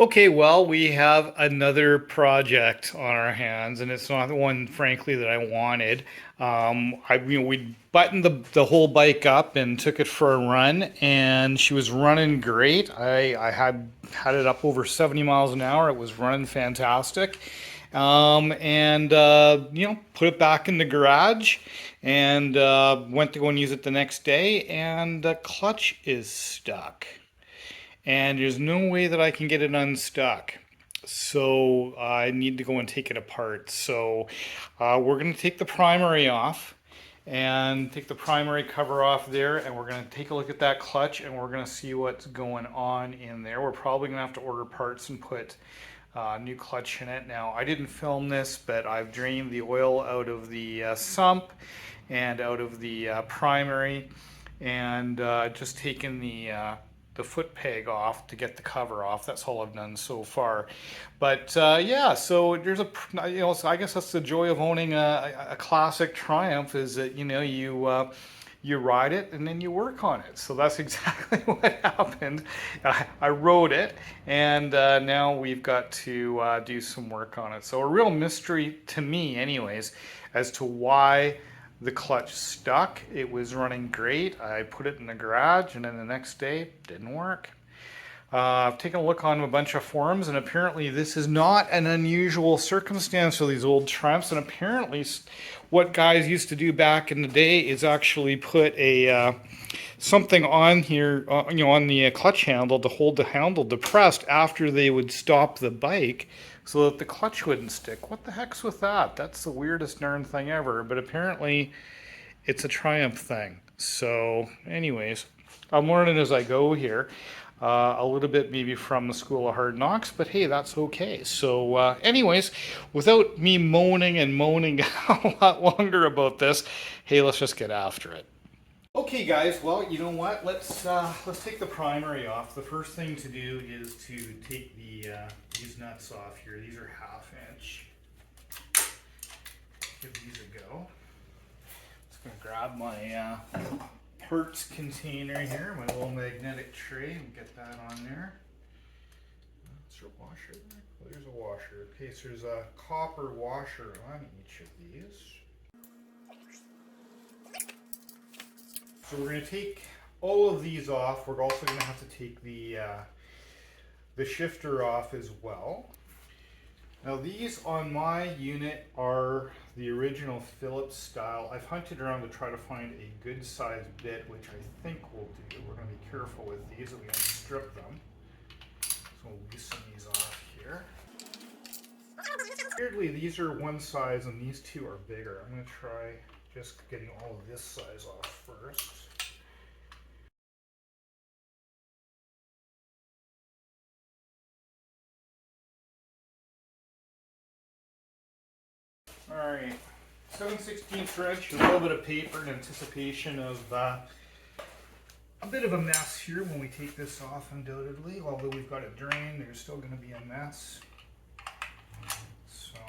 Okay, well, we have another project on our hands, and it's not the one, frankly, that I wanted. We buttoned the whole bike up and took it for a run, and she was running great. I had it up over 70 miles an hour. It was running fantastic. Put it back in the garage and went to go and use it the next day, and the clutch is stuck and there's no way that I can get it unstuck. So I need to go and take it apart. So we're going to take the primary off and take the primary cover off there, and we're going to take a look at that clutch and we're going to see what's going on in there. We're probably going to have to order parts and put new clutch in it. Now, I didn't film this, but I've drained the oil out of the sump and out of the primary, and just taken the foot peg off to get the cover off. That's all I've done so far. But yeah, so there's so I guess that's the joy of owning a classic Triumph, is that you ride it and then you work on it. So that's exactly what happened. I rode it, and now we've got to do some work on it. So a real mystery to me, anyways, as to why the clutch stuck. It was running great. I put it in the garage, and then the next day it didn't work. I've taken a look on a bunch of forums, and apparently this is not an unusual circumstance for these old Triumphs. And apparently, what guys used to do back in the day is actually put a something on here, on the clutch handle to hold the handle depressed after they would stop the bike, so that the clutch wouldn't stick. What the heck's with that? That's the weirdest darn thing ever. But apparently, it's a Triumph thing. So, anyways, I'm learning as I go here. A little bit maybe from the School of Hard Knocks, but hey, that's okay. So anyways, without me moaning a lot longer about this, hey, let's just get after it. Okay guys, well, you know what, let's take the primary off. The first thing to do is to take these nuts off here. These are 1/2 inch. Give these a go. Just gonna grab my parts container here, my little magnetic tray, and get that on there. Is there a washer there? Oh, there's a washer. Okay, so there's a copper washer on each of these. So we're going to take all of these off. We're also going to have to take the shifter off as well. Now these on my unit are the original Phillips style. I've hunted around to try to find a good sized bit, which I think we'll do. We're going to be careful with these so we don't strip them. So we'll loosen these off here. Weirdly, these are one size and these two are bigger. I'm going to try just getting all of this size off first. Alright, 7/16 wrench, a little bit of paper in anticipation of a bit of a mess here when we take this off, undoubtedly. Although we've got it drained, there's still going to be a mess. So,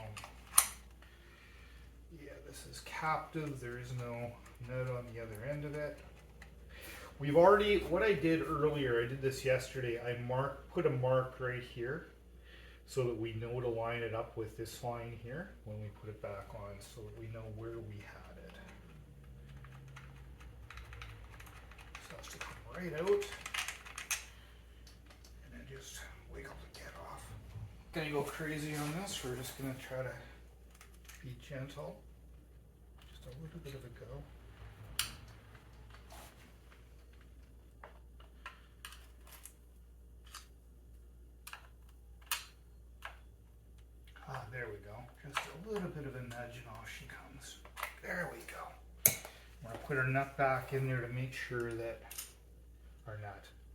yeah, this is captive. There is no nut on the other end of it. We've already, what I did earlier, I did this yesterday, I put a mark right here, so that we know to line it up with this line here when we put it back on, so that we know where we had it. So that's to come right out, and then just wiggle to get off. Gonna go crazy on this. We're just gonna try to be gentle. Just a little bit of a go. There we go. Just a little bit of a nudge and off she comes. There we go. We're going to put our nut back in there to make sure that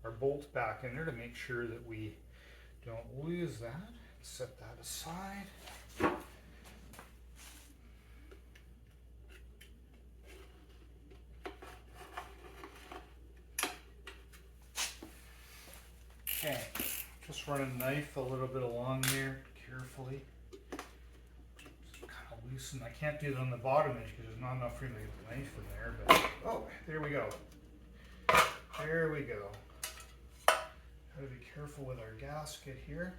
our bolt back in there to make sure that we don't lose that. Set that aside. Okay, just run a knife a little bit along there carefully. Loosen. I can't do it on the bottom edge because there's not enough room to get the knife in there, but oh, there we go. There we go. Gotta be careful with our gasket here.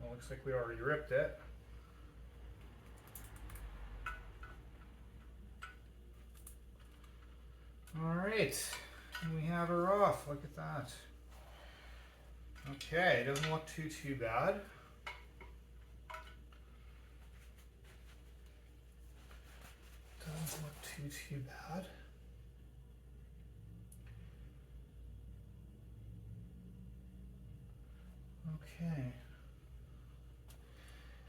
Well, looks like we already ripped it. All right, and we have her off. Look at that. Okay, it doesn't look too bad. Doesn't look too bad. Okay.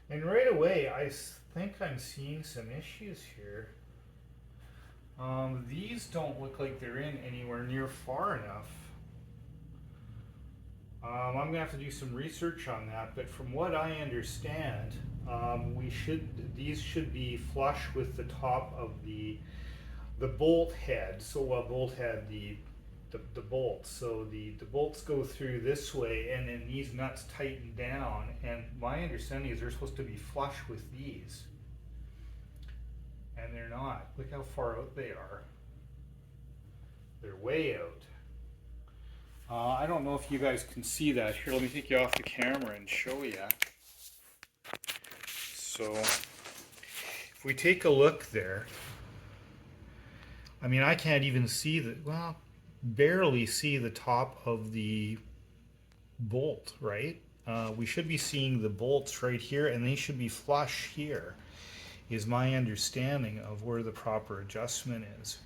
And right away, I think I'm seeing some issues here. These don't look like they're in anywhere near far enough. I'm going to have to do some research on that, but from what I understand, these should be flush with the top of the bolt head. So bolt head, the bolts. So the bolts go through this way, and then these nuts tighten down. And my understanding is they're supposed to be flush with these, and they're not. Look how far out they are. They're way out. I don't know if you guys can see that. Here, let me take you off the camera and show you. So, if we take a look there, I mean, I can't even see well, barely see the top of the bolt, right? We should be seeing the bolts right here, and they should be flush here, is my understanding of where the proper adjustment is.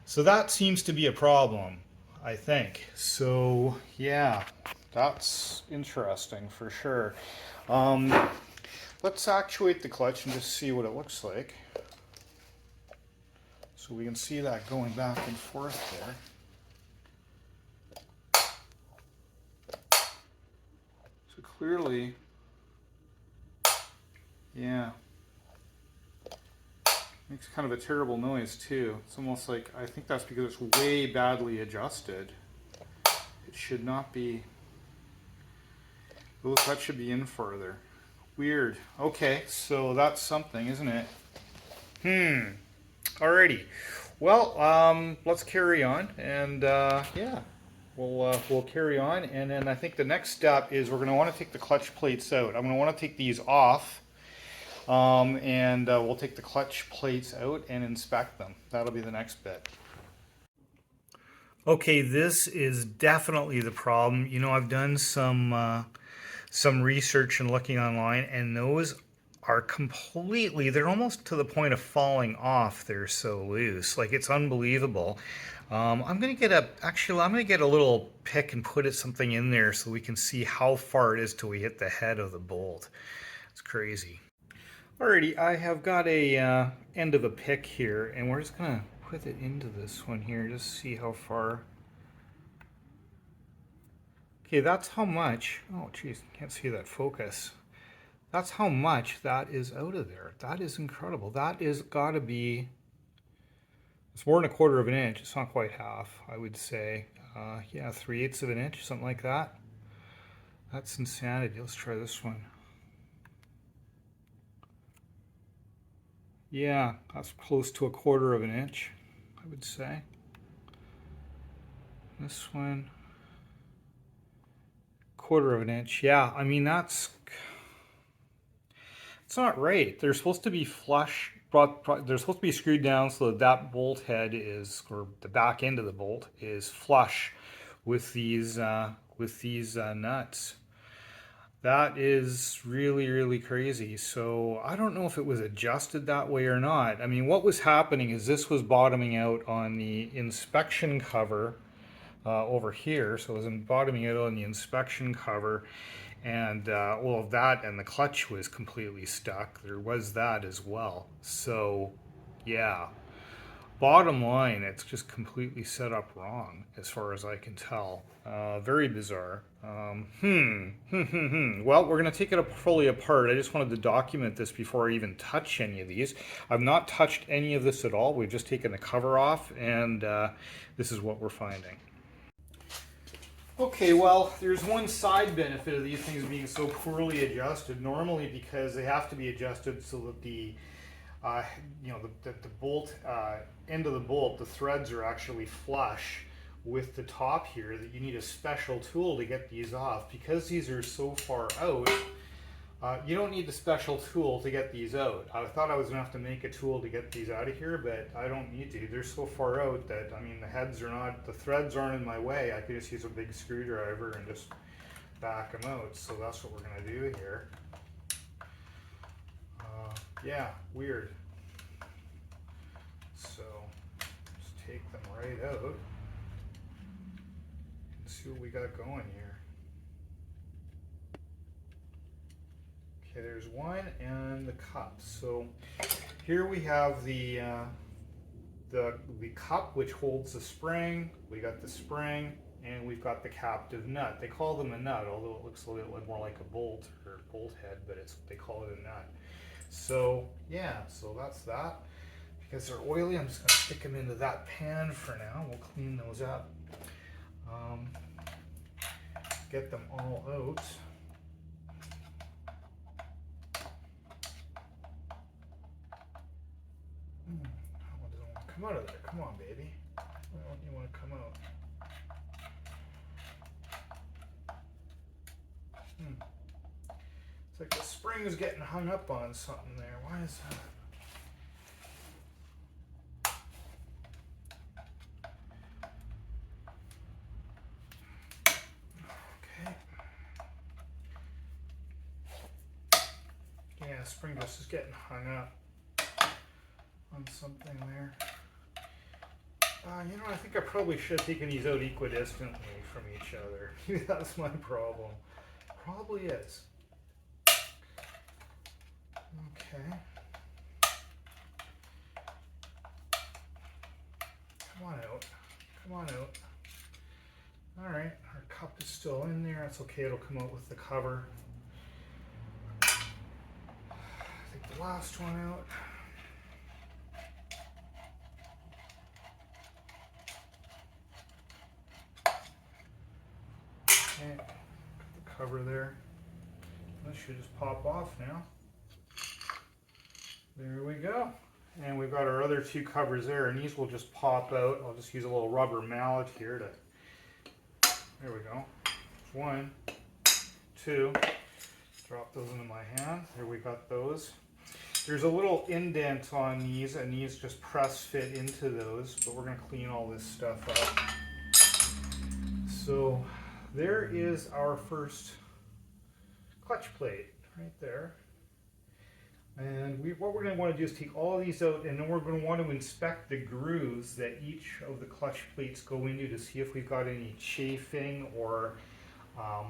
So that seems to be a problem, I think. So yeah, that's interesting for sure. Let's actuate the clutch and just see what it looks like. So we can see that going back and forth there. So clearly, yeah, makes kind of a terrible noise too. It's almost like, I think that's because it's way badly adjusted. It should not be, the clutch should be in further. Weird. Okay, so that's something, isn't it? Alrighty. Well, let's carry on, and yeah, we'll carry on, and then I think the next step is we're going to want to take the clutch plates out. I'm going to want to take these off, and we'll take the clutch plates out and inspect them. That'll be the next bit. Okay, this is definitely the problem. You know, I've done some research and looking online, and those are completely, they're almost to the point of falling off. They're so loose. Like, it's unbelievable. I'm going to get a little pick and put something in there so we can see how far it is till we hit the head of the bolt. It's crazy. Alrighty, I have got a end of a pick here, and we're just going to put it into this one here, just see how far. Okay, that's how much, oh geez, can't see that focus. That's how much that is out of there. That is incredible. That is got to be, it's more than 1/4 of an inch. It's not quite half, I would say. Yeah, 3/8 of an inch, something like that. That's insanity. Let's try this one. Yeah, that's close to 1/4 of an inch, I would say. This one, 1/4 of an inch. Yeah, I mean, it's not right. They're supposed to be flush. They're supposed to be screwed down so that bolt head is, or the back end of the bolt is flush with these nuts. That is really, really crazy. So I don't know if it was adjusted that way or not. I mean, what was happening is this was bottoming out on the inspection cover over here. So it was bottoming out on the inspection cover. And well, that and the clutch was completely stuck. There was that as well. So yeah, bottom line, it's just completely set up wrong as far as I can tell. Very bizarre. Well, we're going to take it fully apart. I just wanted to document this before I even touch any of these. I've not touched any of this at all. We've just taken the cover off, and this is what we're finding. Okay, well, there's one side benefit of these things being so poorly adjusted. Normally, because they have to be adjusted so that the the bolt end of the bolt, the threads are actually flush with the top here that you need a special tool to get these off. Because these are so far out, you don't need the special tool to get these out. I thought I was going to have to make a tool to get these out of here, but I don't need to. They're so far out that, I mean, the threads aren't in my way. I could just use a big screwdriver and just back them out. So that's what we're going to do here. Yeah, weird. So just take them right out and see what we got going here. Okay, there's one and the cup. So here we have the cup which holds the spring. We got the spring and we've got the captive nut. They call them a nut, although it looks a little bit more like a bolt or bolt head, but they call it a nut. So yeah, so that's that. Because they're oily, I'm just going to stick them into that pan for now. We'll clean those up. Get them all out. How does it want to come out of there? Come on, baby. Why don't you want to come out? It's like the spring is getting hung up on something there. Why is that? Yeah, spring just is getting hung up on something there. You know, I think I probably should have taken these out equidistantly from each other. Maybe that's my problem. Probably is. Okay. Come on out. Come on out. All right, our cup is still in there. That's okay, it'll come out with the cover. Take the last one out. Okay, got the cover there. This should just pop off now. There we go. And we've got our other two covers there, and these will just pop out. I'll just use a little rubber mallet here to, there we go. One, two, drop those into my hand. There we got those. There's a little indent on these, and these just press fit into those, but we're going to clean all this stuff up. So there is our first clutch plate right there. And what we're going to want to do is take all these out, and then we're going to want to inspect the grooves that each of the clutch plates go into to see if we've got any chafing or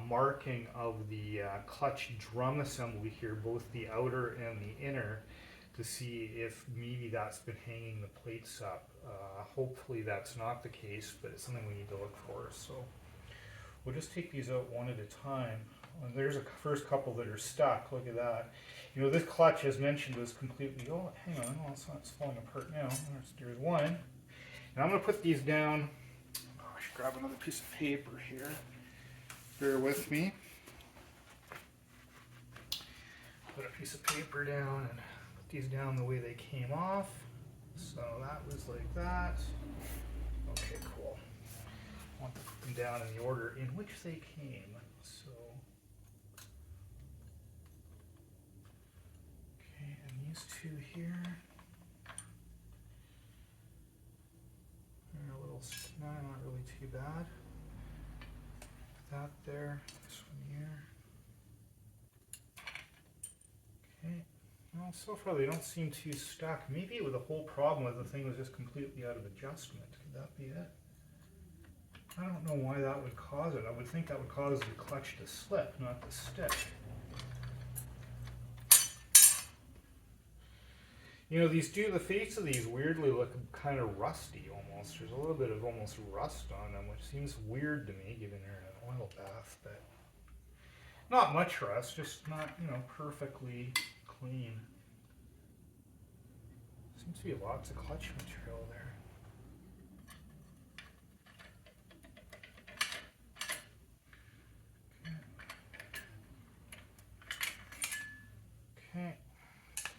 marking of the clutch drum assembly here, both the outer and the inner, to see if maybe that's been hanging the plates up. Hopefully that's not the case, but it's something we need to look for. So we'll just take these out one at a time. And there's a first couple that are stuck. Look at that. You know, this clutch, as mentioned, was completely, oh, hang on, well, it's falling apart now. There's one. And I'm going to put these down. Oh, I should grab another piece of paper here. Bear with me. Put a piece of paper down and put these down the way they came off. So that was like that. Okay, cool. I want to put them down in the order in which they came. So, okay, and these two here. They're a little, no, not really too bad. That there, this one here. Okay, well, so far they don't seem too stuck. Maybe the whole problem with the thing was just completely out of adjustment. Could that be it? I don't know why that would cause it. I would think that would cause the clutch to slip, not to stick. You know, the face of these weirdly look kind of rusty almost. There's a little bit of almost rust on them, which seems weird to me, given they're in an oil bath, but not much rust, just not, you know, perfectly clean. Seems to be lots of clutch material there. Okay,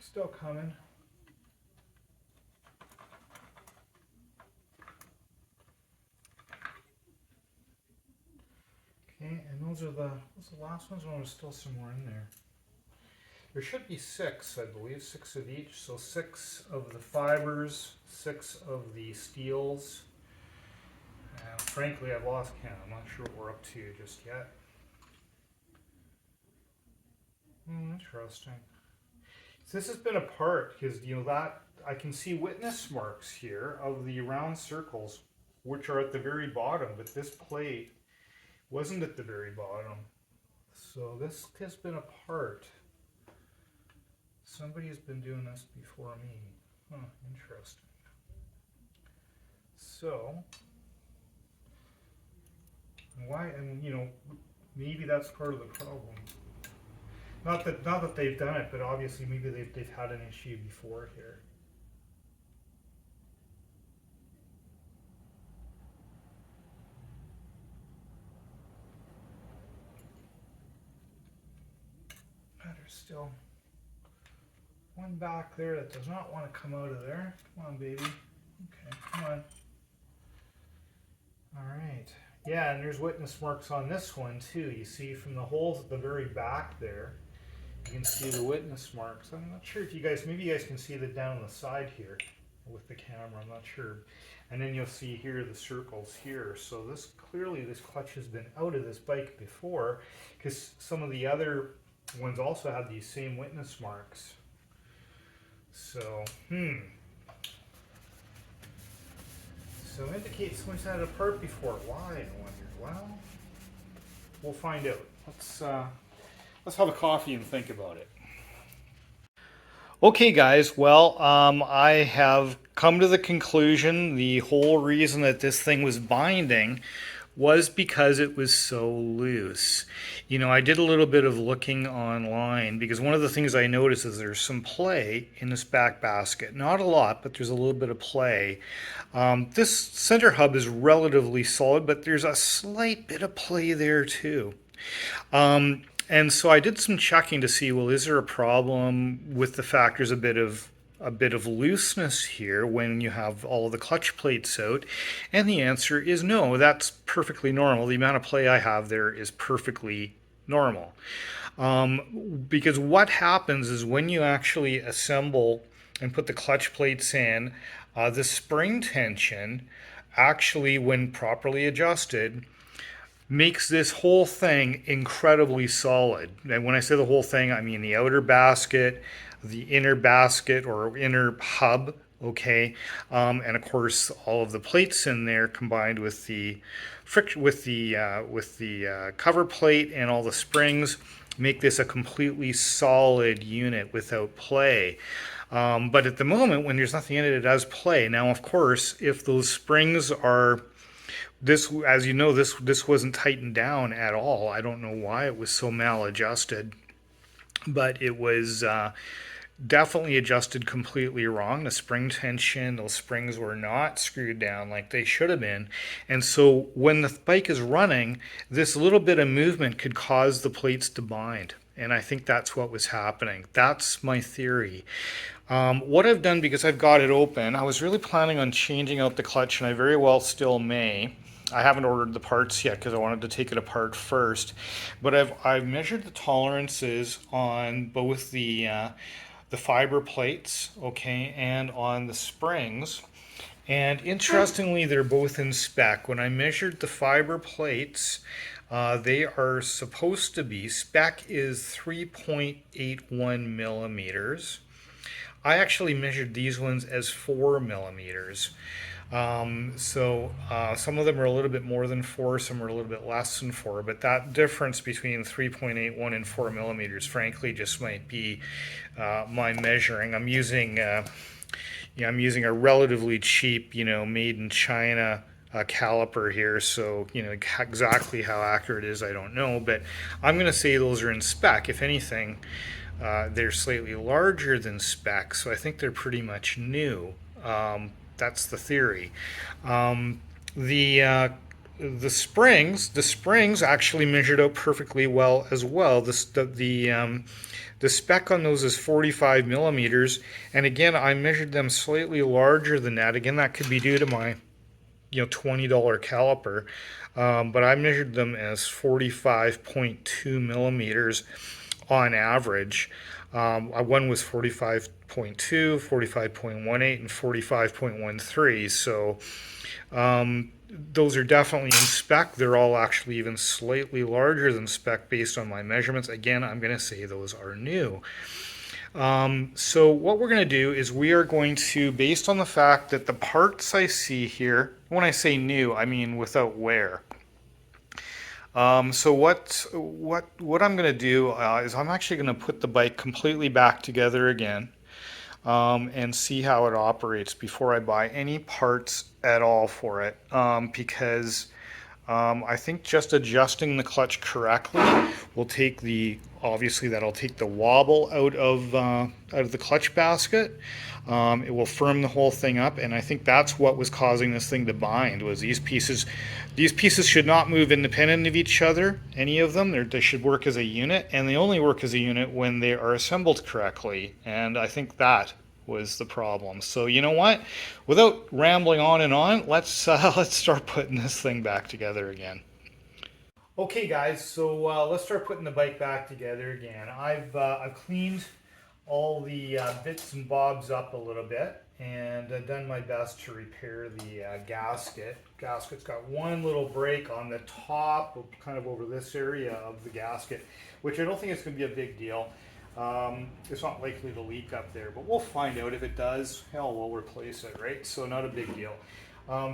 still coming. are the last ones, or there's still some more in there. There should be 6, I believe, 6 of each. So 6 of the fibers, 6 of the steels. And frankly, I've lost count. I'm not sure what we're up to just yet. Interesting. So this has been a part because, you know, that I can see witness marks here of the round circles, which are at the very bottom, but this plate wasn't at the very bottom. So this has been a part. Somebody has been doing this before me. Huh, interesting. So, why, and you know, maybe that's part of the problem. Not that they've done it, but obviously maybe they've had an issue before here. There's still one back there that does not want to come out of there. Come on, baby. Okay, come on. All right. Yeah, and there's witness marks on this one too. You see from the holes at the very back there, you can see the witness marks. I'm not sure if you guys, maybe you guys can see that down on the side here with the camera. I'm not sure. And then you'll see here the circles here. So this clearly, this clutch has been out of this bike before, because some of the other ones also have these same witness marks. So, So indicates someone's had a part before. Why, I wonder? Well, we'll find out. Let's have a coffee and think about it. Okay, guys. Well, I have come to the conclusion the whole reason that this thing was binding was because it was so loose. You know, I did a little bit of looking online because one of the things I noticed is there's some play in this back basket. Not a lot, but there's a little bit of play. This center hub is relatively solid, but there's a slight bit of play there too. And so I did some checking to see, well, is there a problem with the fact there's a bit of looseness here when you have all of the clutch plates out? And the answer is no, that's perfectly normal. The amount of play I have there is perfectly normal. Because what happens is when you actually assemble and put the clutch plates in, the spring tension actually, when properly adjusted, makes this whole thing incredibly solid. And when I say the whole thing, I mean the outer basket, the inner basket or inner hub, okay, and of course all of the plates in there combined with the cover plate and all the springs make this a completely solid unit without play. But at the moment, when there's nothing in it, it does play. Now, of course, if those springs are this, as you know, this wasn't tightened down at all. I don't know why it was so maladjusted, but it was definitely adjusted completely wrong. The spring tension, those springs were not screwed down like they should have been. And so when the bike is running, this little bit of movement could cause the plates to bind. And I think that's what was happening. That's my theory. What I've done, because I've got it open, I was really planning on changing out the clutch, and I very well still may. I haven't ordered the parts yet because I wanted to take it apart first. But I've measured the tolerances on both the fiber plates, okay, and on the springs. And interestingly, they're both in spec. When I measured the fiber plates, they are supposed to be, spec is 3.81 millimeters. I actually measured these ones as 4 millimeters. So some of them are a little bit more than 4, some are a little bit less than 4, but that difference between 3.81 and 4 millimeters, frankly, just might be my measuring. I'm using a relatively cheap, made in China caliper here, so exactly how accurate it is, I don't know, but I'm going to say those are in spec. If anything, they're slightly larger than spec, so I think they're pretty much new. That's the theory. The springs actually measured out perfectly well as well. The spec on those is 45 millimeters, and again, I measured them slightly larger than that. Again, that could be due to my $20 caliper, but I measured them as 45.2 millimeters on average. One was 45.2, 45.18, and 45.13. So those are definitely in spec. They're all actually even slightly larger than spec based on my measurements. Again, I'm going to say those are new. So what we're going to do is we are going to, based on the fact that the parts I see here, when I say new, I mean without wear. So what I'm going to do is I'm actually going to put the bike completely back together again, and see how it operates before I buy any parts at all for it, because I think just adjusting the clutch correctly will take obviously that'll take the wobble out of the clutch basket. It will firm the whole thing up, and I think that's what was causing this thing to bind. Was these pieces should not move independent of each other. Any of them, they should work as a unit, and they only work as a unit when they are assembled correctly. And I think that was the problem. So you know what? Without rambling on and on, let's start putting this thing back together again. Okay, guys. So let's start putting the bike back together again. I've cleaned all the bits and bobs up a little bit, and done my best to repair the gasket. Gasket's got one little break on the top, kind of over this area of the gasket, which I don't think is going to be a big deal. It's not likely to leak up there, but we'll find out. If it does, hell, we'll replace it, right? So not a big deal.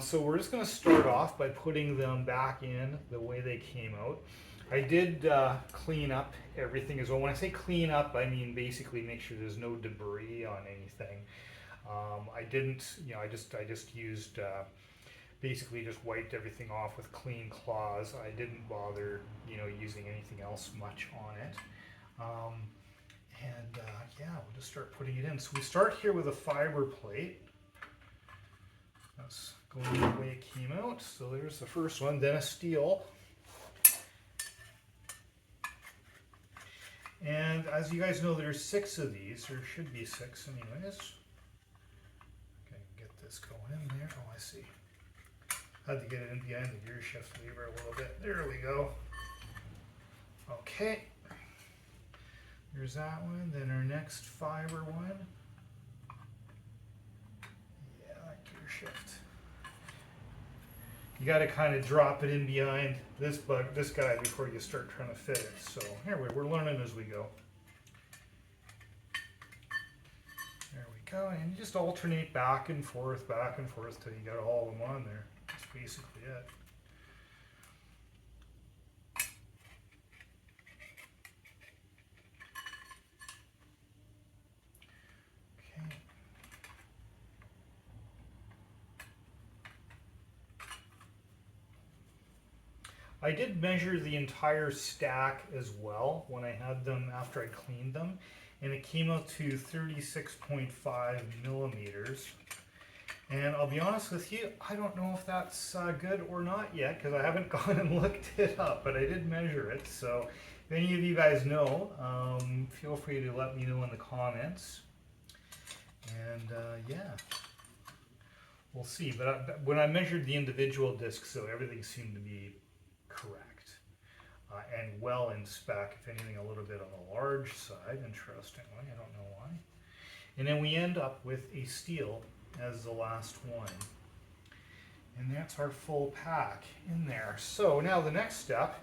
So we're just going to start off by putting them back in the way they came out. I did clean up everything as well. When I say clean up, I mean basically make sure there's no debris on anything. I didn't, I just used, basically just wiped everything off with clean cloths. I didn't bother, using anything else much on it. Yeah, we'll just start putting it in. So we start here with a fiber plate. That's going the way it came out. So there's the first one, then a steel. And as you guys know, there's 6 of these. There should be 6 anyways. Okay, get this going in there. Oh, I see. Had to get it in behind the gear shift lever a little bit. There we go. Okay. There's that one. Then our next fiber one. Yeah, that gear shift. You got to kind of drop it in behind this guy before you start trying to fit it. So anyway, we're learning as we go. There we go, and you just alternate back and forth till you got all of them on there. That's basically it. Okay. I did measure the entire stack as well when I had them after I cleaned them, and it came out to 36.5 millimeters. And I'll be honest with you, I don't know if that's good or not yet, because I haven't gone and looked it up, but I did measure it. So if any of you guys know, feel free to let me know in the comments. And yeah, we'll see. But when I measured the individual discs, so everything seemed to be correct and well in spec. If anything, a little bit on the large side, interestingly. I don't know why. And then we end up with a steel as the last one. And that's our full pack in there. So now the next step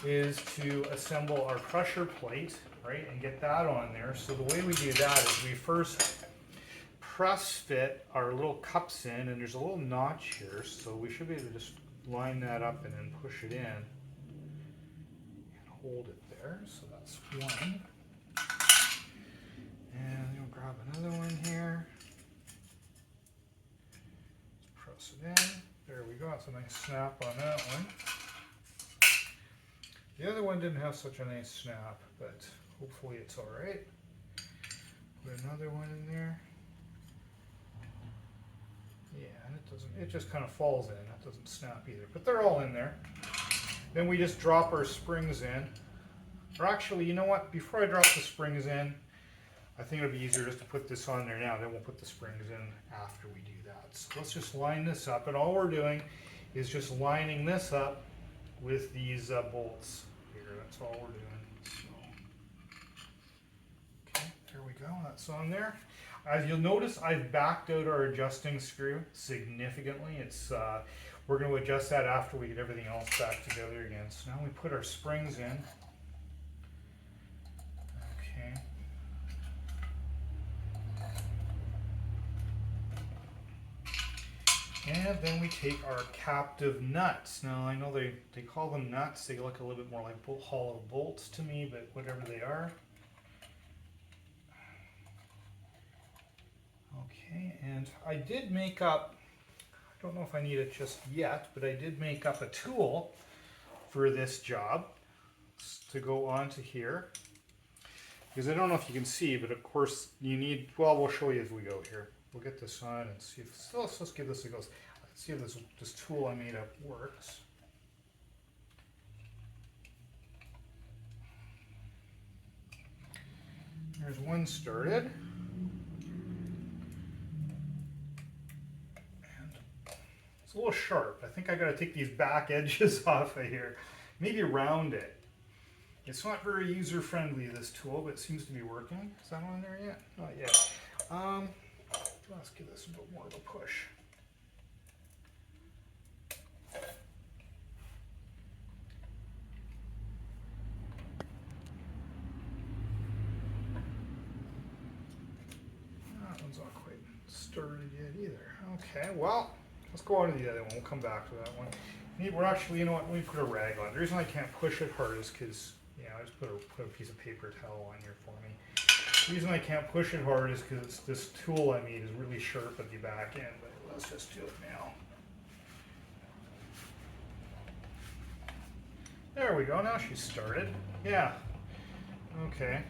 is to assemble our pressure plate, right, and get that on there. So the way we do that is we first press fit our little cups in, and there's a little notch here, so we should be able to just line that up and then push it in and hold it there. So that's one. And you'll grab another one here. Press it in. There we go. That's a nice snap on that one. The other one didn't have such a nice snap, but hopefully it's all right. Put another one in there. Yeah, and it just kind of falls in. That doesn't snap either, but they're all in there. Then we just drop our springs in. Or actually, you know what? Before I drop the springs in, I think it'll be easier just to put this on there now, then we'll put the springs in after we do that. So let's just line this up, and all we're doing is just lining this up with these bolts here. That's all we're doing. So, okay, there we go, that's on there. As you'll notice, I've backed out our adjusting screw significantly. We're going to adjust that after we get everything else back together again. So now we put our springs in. Okay. And then we take our captive nuts. Now I know they call them nuts. They look a little bit more like hollow bolts to me, but whatever they are. Okay, and I did make up, I don't know if I need it just yet, but I did make up a tool for this job to go onto here. Because I don't know if you can see, but of course you need, well, we'll show you as we go here. We'll get this on and see if, so let's give this a go. Let's see if this tool I made up works. There's one started. It's a little sharp. I think I gotta take these back edges off of here. Maybe round it. It's not very user-friendly, this tool, but it seems to be working. Is that on there yet? Not yet. Let's give this a bit more of a push. That one's not quite started yet either. Okay, well, let's go on to the other one. We'll come back to that one. We're actually, you know what, let me put a rag on. The reason I can't push it hard is because, yeah, I just put a piece of paper towel on here for me. The reason I can't push it hard is because this tool I made is really sharp at the back end, but let's just do it now. There we go, now she's started. Yeah, okay.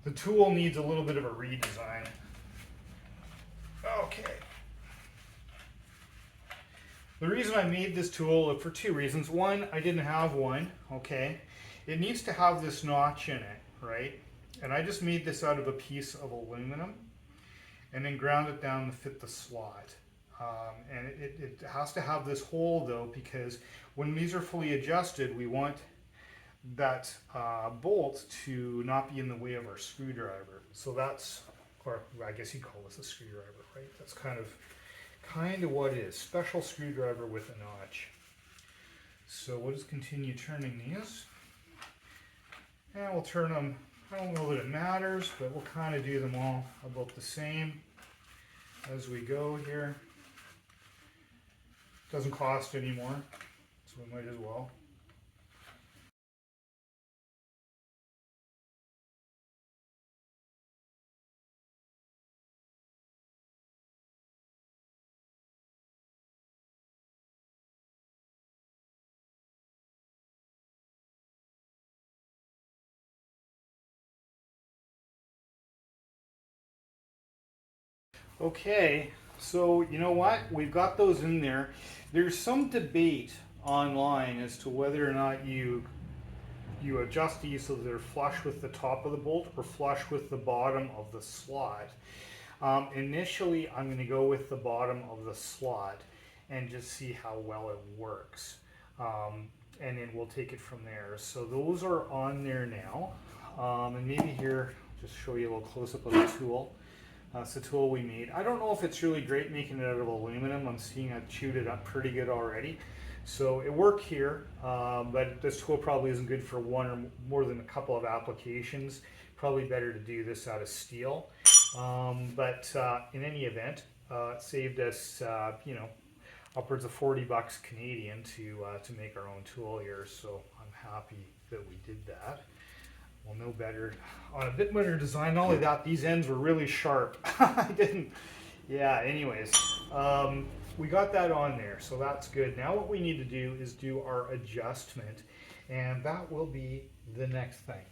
The tool needs a little bit of a redesign. Okay. The reason I made this tool for two reasons. One, I didn't have one, okay? It needs to have this notch in it, right? And I just made this out of a piece of aluminum and then ground it down to fit the slot. And it has to have this hole though, because when these are fully adjusted, we want that bolt to not be in the way of our screwdriver. So that's, or I guess you'd call this a screwdriver, right? That's kind of what it is. Special screwdriver with a notch. So we'll just continue turning these. And we'll turn them, I don't know that it matters, but we'll kind of do them all about the same as we go here. Doesn't cost anymore, so we might as well. Okay, so you know what? We've got those in there. There's some debate online as to whether or not you adjust these so they're flush with the top of the bolt or flush with the bottom of the slot. Initially, I'm going to go with the bottom of the slot and just see how well it works. And then we'll take it from there. So those are on there now. And maybe here, just show you a little close-up of the tool. It's the tool we made. I don't know if it's really great making it out of aluminum. I'm seeing I've chewed it up pretty good already. So it worked here, but this tool probably isn't good for one or more than a couple of applications. Probably better to do this out of steel. But in any event, it saved us, you know, upwards of 40 bucks Canadian to make our own tool here. So I'm happy that we did that. We'll know better on a bit better design. Not only that, these ends were really sharp. I didn't, yeah, anyways. We got that on there, so that's good. Now what we need to do is do our adjustment, and that will be the next thing.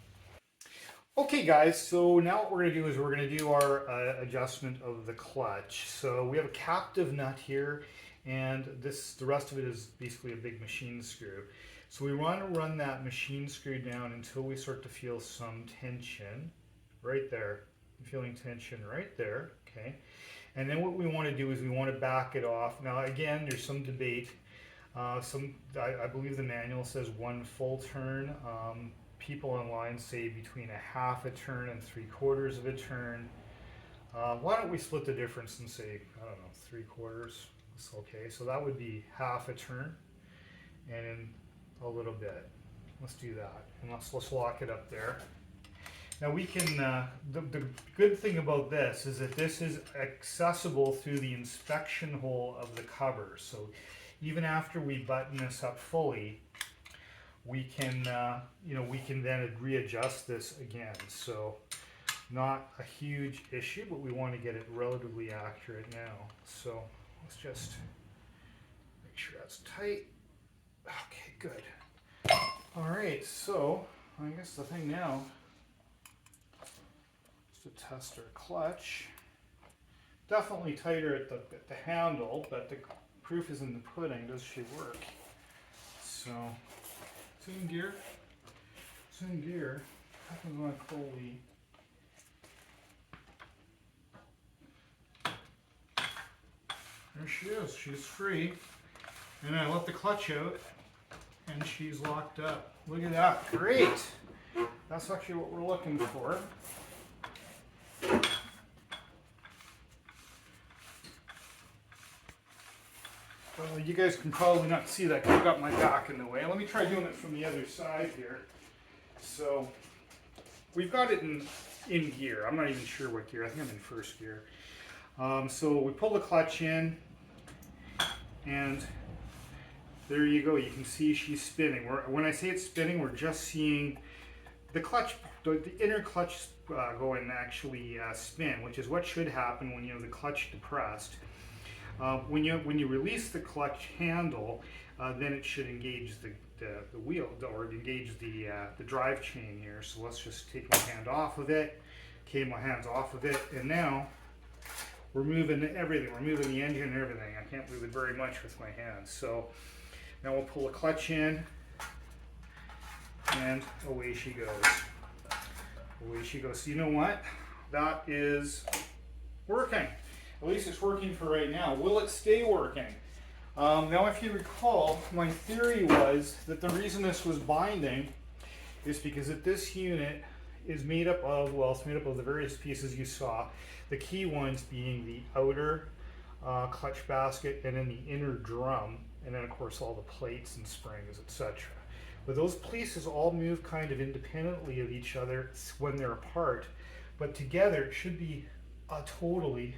Okay guys, so now what we're going to do is we're going to do our adjustment of the clutch. So we have a captive nut here, and the rest of it is basically a big machine screw. So we want to run that machine screw down until we start to feel some tension. right there. I'm feeling tension right there, okay? And then what we want to do is we want to back it off. Now again, there's some debate. I believe the manual says 1 full turn. People online say between a half a turn and 3/4 of a turn. Why don't we split the difference and say, I don't know, 3/4? It's okay, so that would be half a turn and in a little bit. Let's do that, and let's lock it up there. Now we can, the good thing about this is that this is accessible through the inspection hole of the cover. So even after we button this up fully, we can, we can then readjust this again. So not a huge issue, but we want to get it relatively accurate now. So let's just make sure that's tight. Okay, good. All right, so I guess the thing now is to test our clutch. Definitely tighter at the handle, but the proof is in the pudding. Does she work? So, it's in gear. It's in gear. Happens when I pull the... There she is. She's free. And I let the clutch out, and she's locked up. Look at that. Great. That's actually what we're looking for. Well, you guys can probably not see that because I've got my back in the way. Let me try doing it from the other side here. So we've got it in gear. I'm not even sure what gear. I think I'm in first gear. So we pull the clutch in, and there you go. You can see she's spinning. When I say it's spinning, we're just seeing the clutch, the inner clutch going actually spin, which is what should happen when you have the clutch depressed. When you release the clutch handle, then it should engage the wheel, or engage the drive chain here. So let's just take my hand off of it. Okay, my hand's off of it, and now we're moving everything. We're moving the engine and everything. I can't move it very much with my hands. So now we'll pull the clutch in, and away she goes. Away she goes. So you know what? That is working. At least it's working for right now. Will it stay working? Now, if you recall, my theory was that the reason this was binding is because that this unit is made up of, well, it's made up of the various pieces you saw. The key ones being the outer clutch basket, and then the inner drum, and then of course all the plates and springs, etc. But those pieces all move kind of independently of each other when they're apart, but together it should be a totally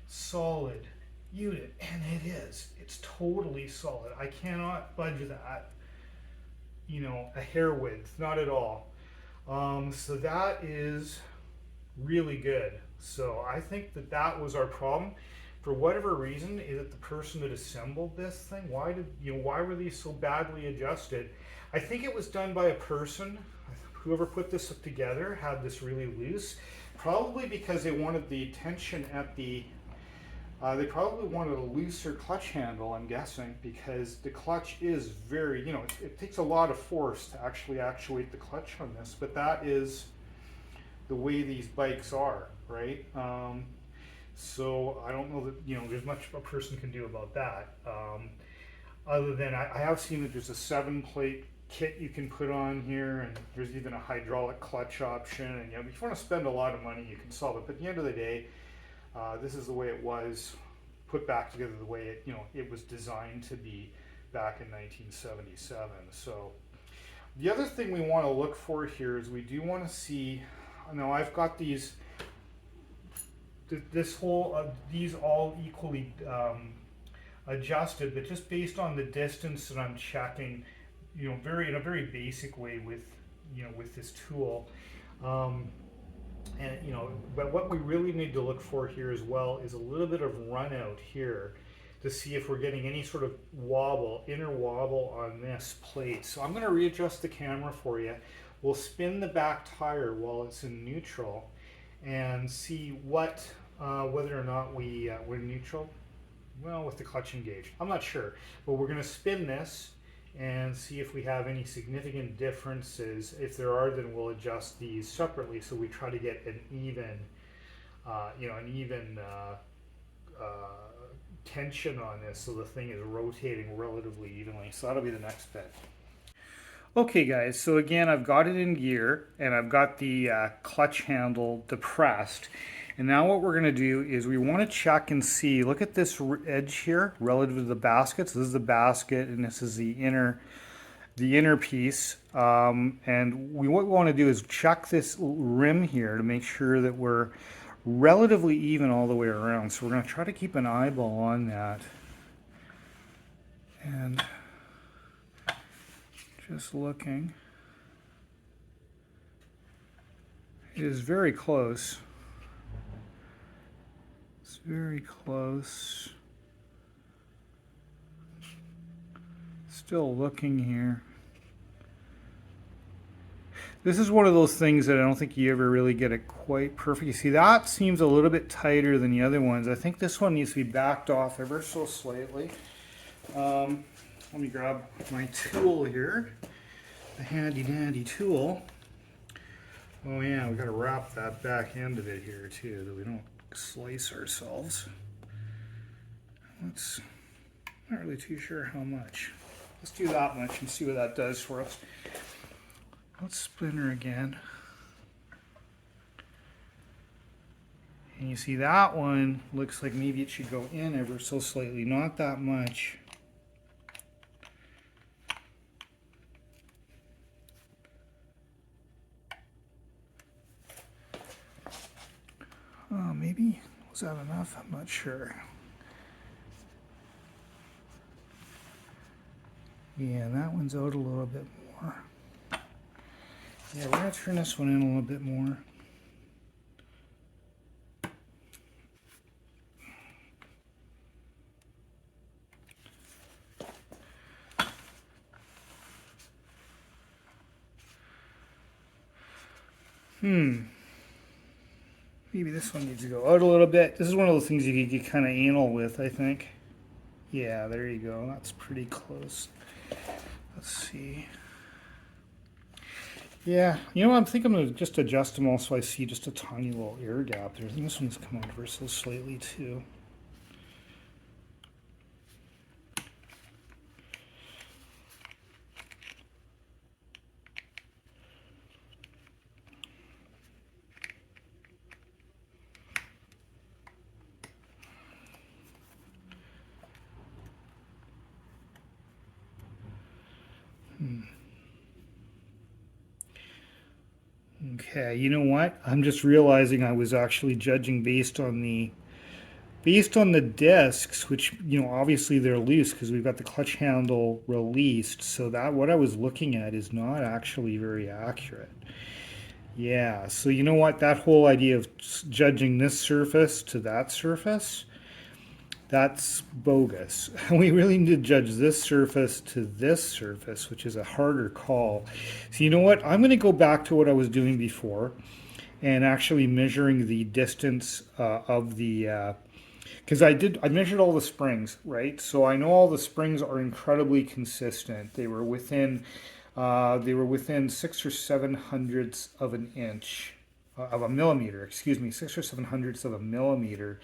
solid unit, and it is. It's totally solid. I cannot budge that, a hair width, not at all. So that is really good. So I think that was our problem. For whatever reason, is it the person that assembled this thing? Why were these so badly adjusted? I think it was done by a person. Whoever put this together had this really loose, probably because they wanted the tension at the they probably wanted a looser clutch handle, I'm guessing, because the clutch is very, it takes a lot of force to actually actuate the clutch on this, but that is the way these bikes are, right? So I don't know that, there's much a person can do about that. Other than I have seen that there's a 7-plate kit you can put on here, and there's even a hydraulic clutch option, and if you want to spend a lot of money, you can solve it. But at the end of the day, this is the way it was put back together, the way it was designed to be back in 1977. So the other thing we want to look for here is we do want to see. Now I've got these these all equally adjusted, but just based on the distance that I'm checking, in a very basic way with this tool. But what we really need to look for here as well is a little bit of run out here to see if we're getting any sort of inner wobble on this plate. So I'm going to readjust the camera for you. We'll spin the back tire while it's in neutral and see whether or not we're neutral. Well, with the clutch engaged, I'm not sure, but we're going to spin this and see if we have any significant differences. If there are, then we'll adjust these separately so we try to get an even, tension on this so the thing is rotating relatively evenly. So that'll be the next bit. Okay guys, so again I've got it in gear and I've got the clutch handle depressed. And now what we're going to do is we want to check and see, look at this edge here relative to the basket. So this is the basket and this is the inner piece. And what we want to do is check this rim here to make sure that we're relatively even all the way around. So we're going to try to keep an eyeball on that. And just looking. It is very close. It's very close. Still looking here. This is one of those things that I don't think you ever really get it quite perfect. You see, that seems a little bit tighter than the other ones. I think this one needs to be backed off ever so slightly. Let me grab my tool here, the handy dandy tool. Oh yeah, we got to wrap that back end of it here too, that we don't slice ourselves. Not really too sure how much. Let's do that much and see what that does for us. Let's spin her again. And you see that one looks like maybe it should go in ever so slightly, not that much. Oh, maybe, was that enough? I'm not sure. Yeah, that one's out a little bit more. Yeah, we're going to turn this one in a little bit more. Maybe this one needs to go out a little bit. This is one of those things you can get kind of anal with, I think. Yeah, there you go. That's pretty close. Let's see. Yeah, you know, I think I'm going to just adjust them all so I see just a tiny little air gap there. I think this one's come out ever so slightly too. Okay, you know what? I'm just realizing I was actually judging based on the discs, which, you know, obviously they're loose because we've got the clutch handle released. So that what I was looking at is not actually very accurate. Yeah, so you know what? That whole idea of judging this surface to that surface, that's bogus. We really need to judge this surface to this surface, which is a harder call. So you know what? I'm going to go back to what I was doing before and actually measuring the distance of the, because I measured all the springs, right? So I know all the springs are incredibly consistent. They were within 6 or 7 hundredths of an inch. Of a millimeter, excuse me, 6 or 7 hundredths of a millimeter,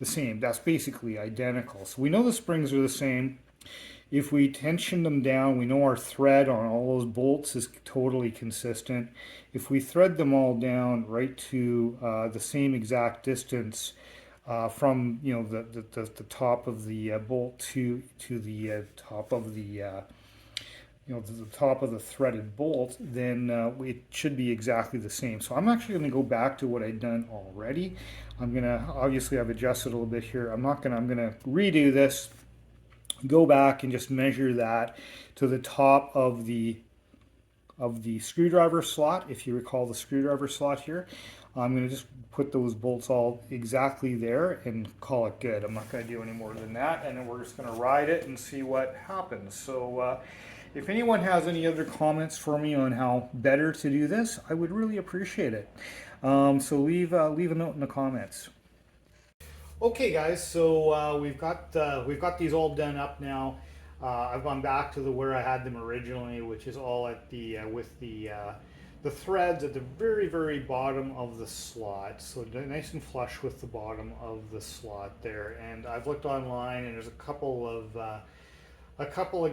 the same. That's basically identical. So we know the springs are the same. If we tension them down, we know our thread on all those bolts is totally consistent. If we thread them all down right to the same exact distance from, you know, the top of the bolt to the top of the the top of the threaded bolt, then it should be exactly the same. So I'm actually going to go back to what I'd done already. I'm going to, obviously I've adjusted a little bit here. I'm going to redo this, go back and just measure that to the top of the screwdriver slot. If you recall the screwdriver slot here, I'm going to just put those bolts all exactly there and call it good. I'm not going to do any more than that, and then we're just going to ride it and see what happens. So if anyone has any other comments for me on how better to do this, I would really appreciate it. So leave a note in the comments. Okay, guys. So we've got these all done up now. I've gone back to where I had them originally, which is all at the with the threads at the very bottom of the slot, so nice and flush with the bottom of the slot there. And I've looked online, and there's a couple of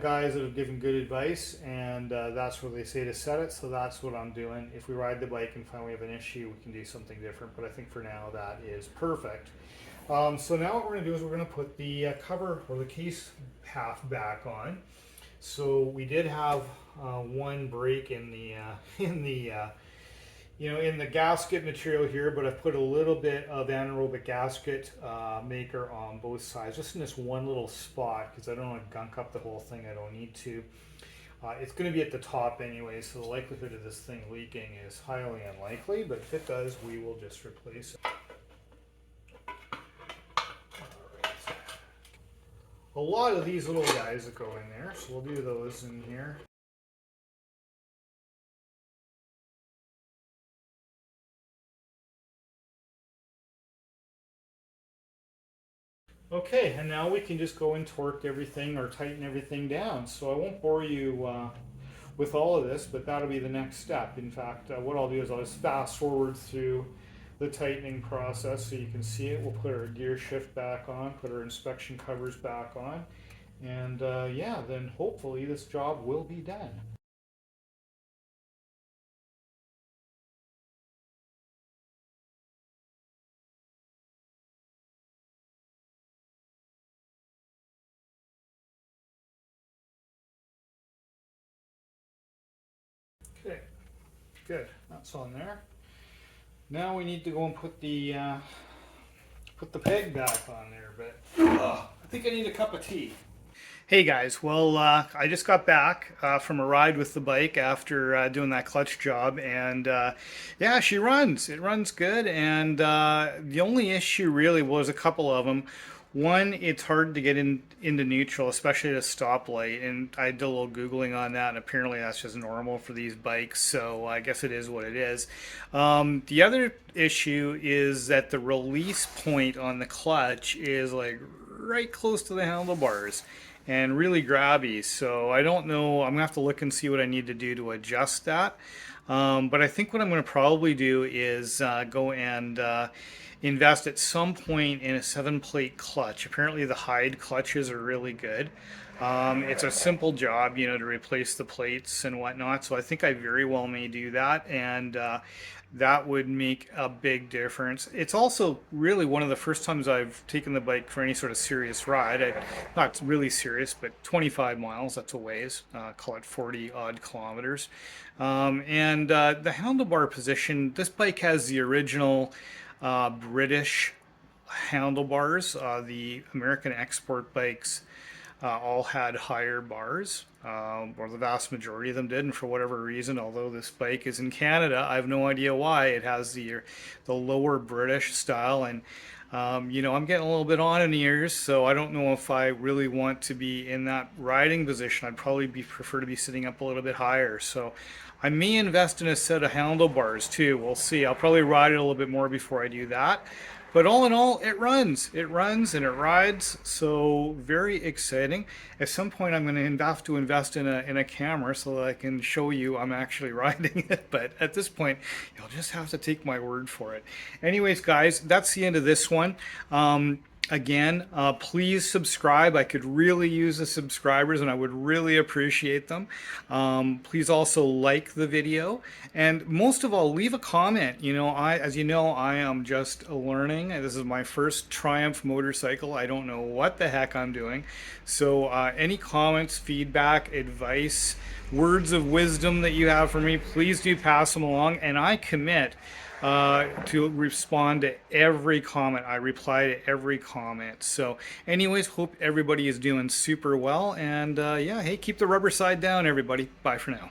guys that have given good advice, and that's where they say to set it, so that's what I'm doing. If we ride the bike and find we have an issue, we can do something different, but I think for now that is perfect. So now what we're going to do is we're going to put the cover or the case half back on. So we did have one break in the in the gasket material here, but I've put a little bit of anaerobic gasket maker on both sides, just in this one little spot, because I don't want to gunk up the whole thing. I don't need to. It's going to be at the top anyway, so the likelihood of this thing leaking is highly unlikely, but if it does, we will just replace it. A lot of these little guys that go in there, so we'll do those in here. Okay, and now we can just go and torque everything or tighten everything down. So I won't bore you with all of this, but that'll be the next step. In fact, what I'll do is I'll just fast forward through the tightening process so you can see it. We'll put our gear shift back on, put our inspection covers back on, and yeah, then hopefully this job will be done. Okay, good, that's on there. Now we need to go and put the peg back on there, but I think I need a cup of tea. Hey guys, well I just got back from a ride with the bike after doing that clutch job, and yeah, she runs. It runs good, and the only issue really was a couple of them. One, it's hard to get into neutral, especially at a stoplight, and I did a little Googling on that, and apparently that's just normal for these bikes, so I guess it is what it is. The other issue is that the release point on the clutch is like right close to the handlebars and really grabby, so I don't know. I'm gonna have to look and see what I need to do to adjust that. But I think what I'm going to probably do is go and invest at some point in a 7-plate clutch. Apparently the Hyde clutches are really good. It's a simple job, you know, to replace the plates and whatnot, so I think I very well may do that, and that would make a big difference. It's also really one of the first times I've taken the bike for any sort of serious ride. Not really serious, but 25 miles, that's a ways, call it 40 odd kilometers. And the handlebar position, this bike has the original British handlebars. The American export bikes all had higher bars, or the vast majority of them did, and for whatever reason, although this bike is in Canada, I have no idea why it has the lower British style. And you know, I'm getting a little bit on in the ears, so I don't know if I really want to be in that riding position. I'd probably prefer to be sitting up a little bit higher, so I may invest in a set of handlebars too. We'll see. I'll probably ride it a little bit more before I do that. But all in all, it runs and it rides, so very exciting. At some point I'm going to have to invest in a camera so that I can show you I'm actually riding it, but at this point you'll just have to take my word for it. Anyways guys, that's the end of this one. Again, please subscribe. I could really use the subscribers, and I would really appreciate them. Please also like the video, and most of all, leave a comment. You know, as you know, I am just learning. This is my first Triumph motorcycle. I don't know what the heck I'm doing. So any comments, feedback, advice, words of wisdom that you have for me, please do pass them along, and I commit to respond to every comment. I reply to every comment. So anyways, hope everybody is doing super well, and yeah, hey, keep the rubber side down, everybody. Bye for now.